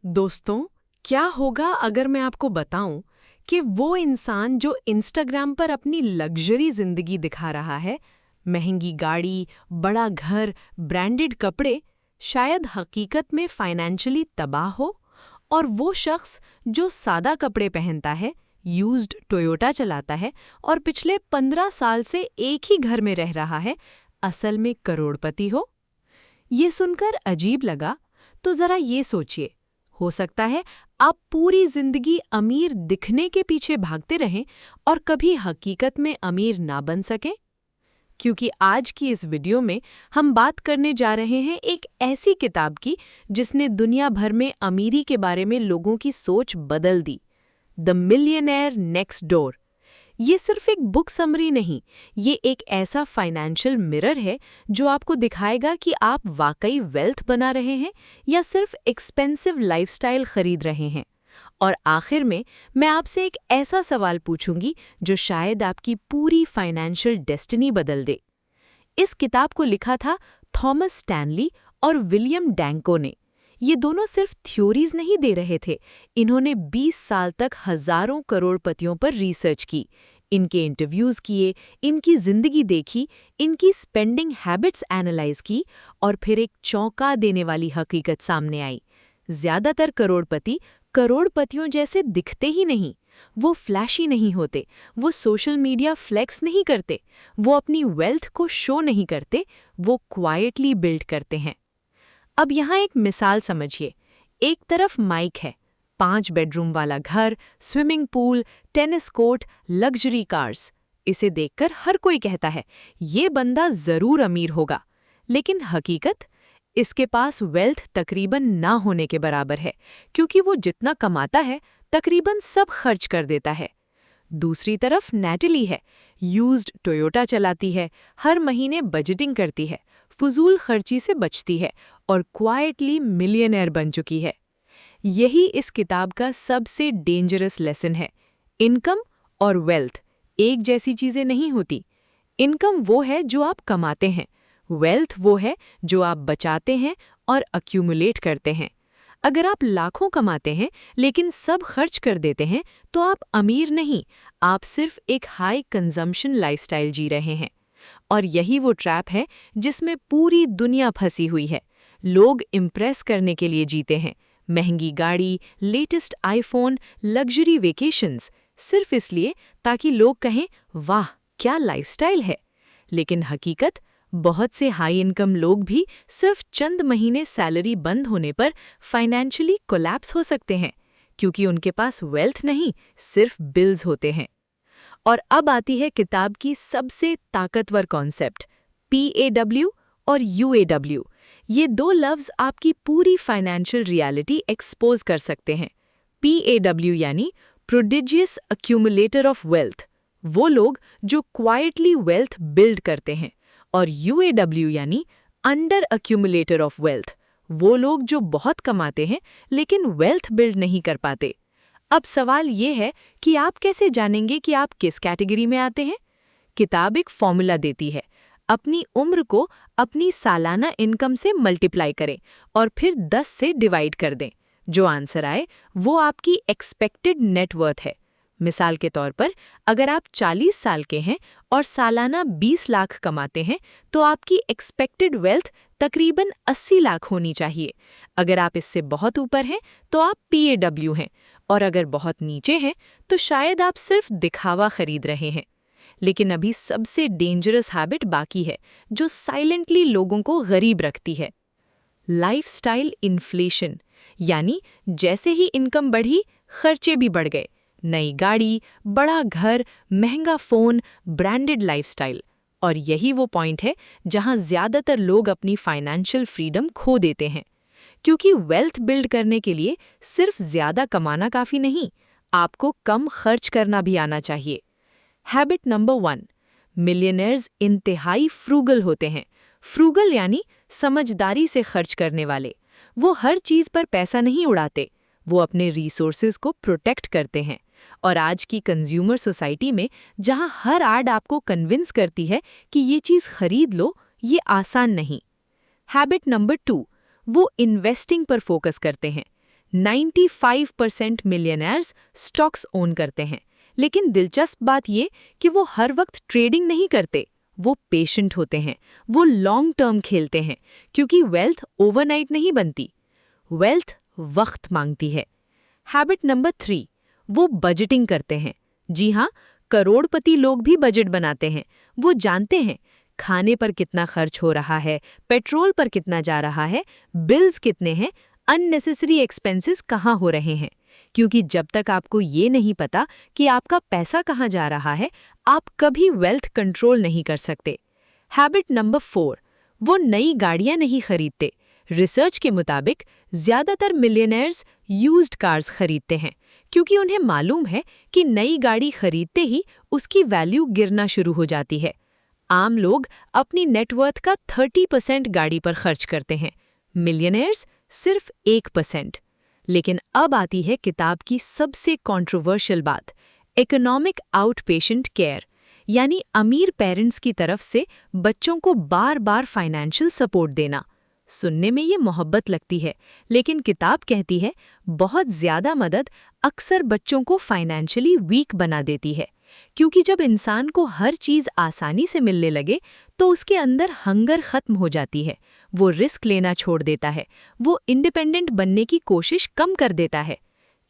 दोस्तों, क्या होगा अगर मैं आपको बताऊं कि वो इंसान जो इंस्टाग्राम पर अपनी लग्जरी जिंदगी दिखा रहा है, महंगी गाड़ी, बड़ा घर, ब्रांडेड कपड़े, शायद हकीकत में फाइनेंशियली तबाह हो, और वो शख्स जो सादा कपड़े पहनता है, यूज्ड टोयोटा चलाता है और पिछले 15 साल से एक ही घर में रह रहा है, असल में करोड़पति हो? ये सुनकर अजीब लगा, तो जरा ये सोचिए, हो सकता है आप पूरी जिंदगी अमीर दिखने के पीछे भागते रहें और कभी हकीकत में अमीर ना बन सकें। क्योंकि आज की इस वीडियो में हम बात करने जा रहे हैं एक ऐसी किताब की जिसने दुनिया भर में अमीरी के बारे में लोगों की सोच बदल दी। The millionaire next door. ये सिर्फ एक बुक समरी नहीं, ये एक ऐसा फाइनेंशियल मिरर है जो आपको दिखाएगा कि आप वाकई वेल्थ बना रहे हैं या सिर्फ एक्सपेंसिव लाइफस्टाइल खरीद रहे हैं। और आखिर में मैं आपसे एक ऐसा सवाल पूछूंगी जो शायद आपकी पूरी फाइनेंशियल डेस्टिनी बदल दे। इस किताब को लिखा था थॉमस स्टैनली और विलियम डैंको ने। ये दोनों सिर्फ थ्योरीज नहीं दे रहे थे, इन्होंने 20 साल तक हजारों करोड़पतियों पर रिसर्च की, इनके इंटरव्यूज किए, इनकी जिंदगी देखी, इनकी स्पेंडिंग हैबिट्स एनालाइज की और फिर एक चौंका देने वाली हकीकत सामने आई। ज्यादातर करोड़पति करोड़पतियों जैसे दिखते ही नहीं। वो फ्लैशी नहीं होते, वो सोशल मीडिया फ्लेक्स नहीं करते, वो अपनी वेल्थ को शो नहीं करते, वो क्वाइटली बिल्ड करते हैं। अब यहाँ एक मिसाल समझिए। एक तरफ माइक है, 5 बेडरूम वाला घर, swimming pool, tennis court, luxury cars. इसे देखकर हर कोई कहता है, ये बंदा जरूर अमीर होगा। लेकिन हकीकत, इसके पास वेल्थ तकरीबन ना होने के बराबर है, क्योंकि वो जितना कमाता है तकरीबन सब खर्च कर देता है। दूसरी तरफ नैटली है, यूज्ड टोयोटा चलाती है, हर महीने बजटिंग करती है, फजूल खर्ची से बचती है और क्वाइटली मिलियनेयर बन चुकी है। यही इस किताब का सबसे डेंजरस लेसन है। इनकम और वेल्थ एक जैसी चीजें नहीं होती। इनकम वो है जो आप कमाते हैं, वेल्थ वो है जो आप बचाते हैं और अक्यूमुलेट करते हैं। अगर आप लाखों कमाते हैं लेकिन सब खर्च कर देते हैं तो आप अमीर नहीं, आप सिर्फ एक हाई कंजम्पशन लाइफस्टाइल जी रहे हैं। और यही वो ट्रैप है जिसमें पूरी दुनिया फंसी हुई है। लोग इम्प्रेस करने के लिए जीते हैं, महंगी गाड़ी, लेटेस्ट आईफोन, लग्जरी वेकेशंस, सिर्फ इसलिए ताकि लोग कहें, वाह क्या लाइफस्टाइल है। लेकिन हकीकत, बहुत से हाई इनकम लोग भी सिर्फ चंद महीने सैलरी बंद होने पर फाइनेंशियली कोलैप्स हो सकते हैं, क्योंकि उनके पास वेल्थ नहीं, सिर्फ बिल्स होते हैं। और अब आती है किताब की सबसे ताकतवर कॉन्सेप्ट, PAW और UAW। ये दो लफ्ज़ आपकी पूरी फाइनेंशियल रियलिटी एक्सपोज कर सकते हैं। PAW यानी प्रोडिजियस अक्यूमुलेटर ऑफ वेल्थ, वो लोग जो क्वाइटली वेल्थ बिल्ड करते हैं, और UAW यानी अंडर अक्यूमुलेटर ऑफ वेल्थ, वो लोग जो बहुत कमाते हैं लेकिन वेल्थ बिल्ड नहीं कर पाते। अब सवाल ये है कि आप कैसे जानेंगे कि आप किस कैटेगरी में आते हैं? किताब एक फॉर्मूला देती है। अपनी उम्र को अपनी सालाना इनकम से मल्टीप्लाई करें और फिर 10 से डिवाइड कर दें। जो आंसर आए वो आपकी एक्सपेक्टेड नेटवर्थ है। मिसाल के तौर पर, अगर आप 40 साल के हैं और सालाना 20 लाख कमाते हैं तो आपकी एक्सपेक्टेड वेल्थ तकरीबन 80 लाख होनी चाहिए। अगर आप इससे बहुत ऊपर हैं तो आप PAW हैं, और अगर बहुत नीचे हैं तो शायद आप सिर्फ दिखावा खरीद रहे हैं। लेकिन अभी सबसे डेंजरस हैबिट बाकी है जो साइलेंटली लोगों को गरीब रखती है। लाइफस्टाइल इन्फ्लेशन, यानी जैसे ही इनकम बढ़ी, खर्चे भी बढ़ गए। नई गाड़ी, बड़ा घर, महंगा फ़ोन, ब्रांडेड लाइफस्टाइल। और यही वो पॉइंट है जहां ज़्यादातर लोग अपनी फाइनेंशियल फ्रीडम खो देते हैं। क्योंकि वेल्थ बिल्ड करने के लिए सिर्फ ज़्यादा कमाना काफ़ी नहीं, आपको कम खर्च करना भी आना चाहिए। हैबिट नंबर 1, मिलियनेयर्स इंतहाई फ्रूगल होते हैं। फ्रूगल यानी समझदारी से खर्च करने वाले। वो हर चीज़ पर पैसा नहीं उड़ाते, वो अपने रिसोर्सेज को प्रोटेक्ट करते हैं। और आज की कंज्यूमर सोसाइटी में जहां हर एड आपको कन्विंस करती है कि ये चीज़ खरीद लो, ये आसान नहीं। हैबिट नंबर 2, वो इन्वेस्टिंग पर फोकस करते हैं। 95% मिलियनेयर्स स्टॉक्स ओन करते हैं, लेकिन दिलचस्प बात ये कि वो हर वक्त ट्रेडिंग नहीं करते। वो पेशेंट होते हैं, वो लॉन्ग टर्म खेलते हैं, क्योंकि वेल्थ ओवरनाइट नहीं बनती। वेल्थ वक्त मांगती है। हैबिट नंबर 3, वो बजटिंग करते हैं। जी हाँ, करोड़पति लोग भी बजट बनाते हैं। वो जानते हैं खाने पर कितना खर्च हो रहा है, पेट्रोल पर कितना जा रहा है, बिल्स कितने हैं, अननेसेसरी एक्सपेंसेस कहाँ हो रहे हैं। क्योंकि जब तक आपको ये नहीं पता कि आपका पैसा कहाँ जा रहा है, आप कभी वेल्थ कंट्रोल नहीं कर सकते। हैबिट नंबर 4, वो नई गाड़ियां नहीं खरीदते। रिसर्च के मुताबिक ज्यादातर मिलियनेयर्स यूज्ड कार्स खरीदते हैं, क्योंकि उन्हें मालूम है कि नई गाड़ी खरीदते ही उसकी वैल्यू गिरना शुरू हो जाती है। आम लोग अपनी नेटवर्थ का 30% गाड़ी पर खर्च करते हैं, मिलियनेयर्स सिर्फ 1%। लेकिन अब आती है किताब की सबसे कंट्रोवर्शियल बात, इकोनॉमिक आउटपेशेंट केयर, यानी अमीर पेरेंट्स की तरफ से बच्चों को बार बार फाइनेंशियल सपोर्ट देना। सुनने में ये मोहब्बत लगती है, लेकिन किताब कहती है बहुत ज़्यादा मदद अक्सर बच्चों को फाइनेंशियली वीक बना देती है। क्योंकि जब इंसान को हर चीज़ आसानी से मिलने लगे तो उसके अंदर हंगर खत्म हो जाती है। वो रिस्क लेना छोड़ देता है, वो इंडिपेंडेंट बनने की कोशिश कम कर देता है।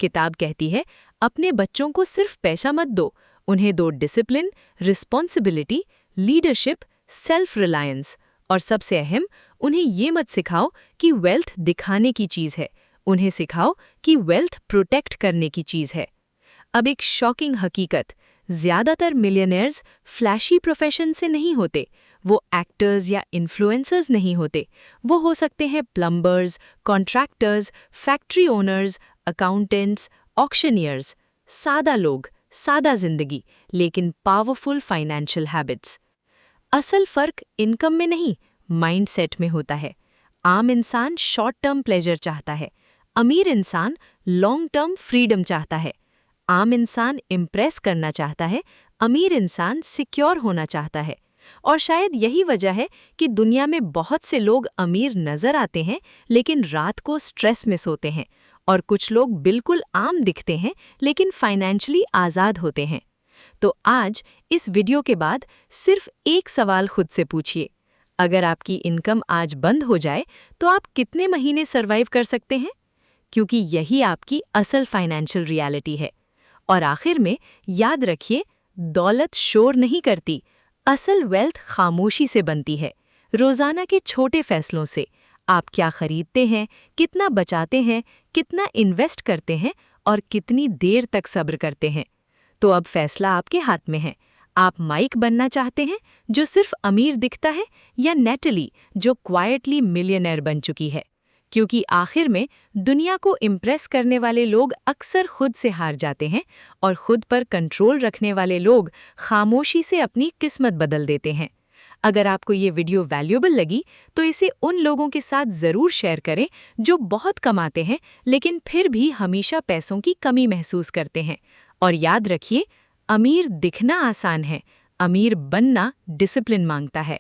किताब कहती है अपने बच्चों को सिर्फ पैसा मत दो, उन्हें दो discipline, responsibility, leadership, self reliance, और सबसे अहम, उन्हें ये मत सिखाओ कि वेल्थ दिखाने की चीज़ है, उन्हें सिखाओ कि वेल्थ प्रोटेक्ट करने की चीज़ है। अब एक शॉकिंग हकीकत, ज़्यादातर मिलियनेयर्स फ्लैशी प्रोफेशन से नहीं होते। वो एक्टर्स या इन्फ्लुएंसर्स नहीं होते। वो हो सकते हैं plumbers, contractors, factory owners, accountants, auctioneers. सादा लोग, सादा जिंदगी, लेकिन पावरफुल फाइनेंशियल हैबिट्स। असल फर्क इनकम में नहीं, माइंडसेट में होता है। आम इंसान शॉर्ट टर्म प्लेजर चाहता है, अमीर इंसान लॉन्ग टर्म फ्रीडम चाहता है। आम इंसान इम्प्रेस करना चाहता है, अमीर इंसान सिक्योर होना चाहता है। और शायद यही वजह है कि दुनिया में बहुत से लोग अमीर नजर आते हैं लेकिन रात को स्ट्रेस में सोते हैं, और कुछ लोग बिल्कुल आम दिखते हैं लेकिन फाइनेंशियली आज़ाद होते हैं। तो आज इस वीडियो के बाद सिर्फ एक सवाल खुद से पूछिए, अगर आपकी इनकम आज बंद हो जाए तो आप कितने महीने सर्वाइव कर सकते हैं? क्योंकि यही आपकी असल फाइनेंशियल रियलिटी है। और आखिर में याद रखिए, दौलत शोर नहीं करती, असल वेल्थ खामोशी से बनती है। रोजाना के छोटे फैसलों से, आप क्या खरीदते हैं, कितना बचाते हैं, कितना इन्वेस्ट करते हैं और कितनी देर तक सब्र करते हैं। तो अब फैसला आपके हाथ में है। आप माइक बनना चाहते हैं जो सिर्फ अमीर दिखता है, या नेटली जो क्वाइटली मिलियनेयर बन चुकी है? क्योंकि आखिर में दुनिया को इम्प्रेस करने वाले लोग अक्सर खुद से हार जाते हैं, और खुद पर कंट्रोल रखने वाले लोग खामोशी से अपनी किस्मत बदल देते हैं। अगर आपको ये वीडियो वैल्यूएबल लगी तो इसे उन लोगों के साथ ज़रूर शेयर करें जो बहुत कमाते हैं लेकिन फिर भी हमेशा पैसों की कमी महसूस करते हैं। और याद रखिए, अमीर दिखना आसान है, अमीर बनना डिसिप्लिन मांगता है।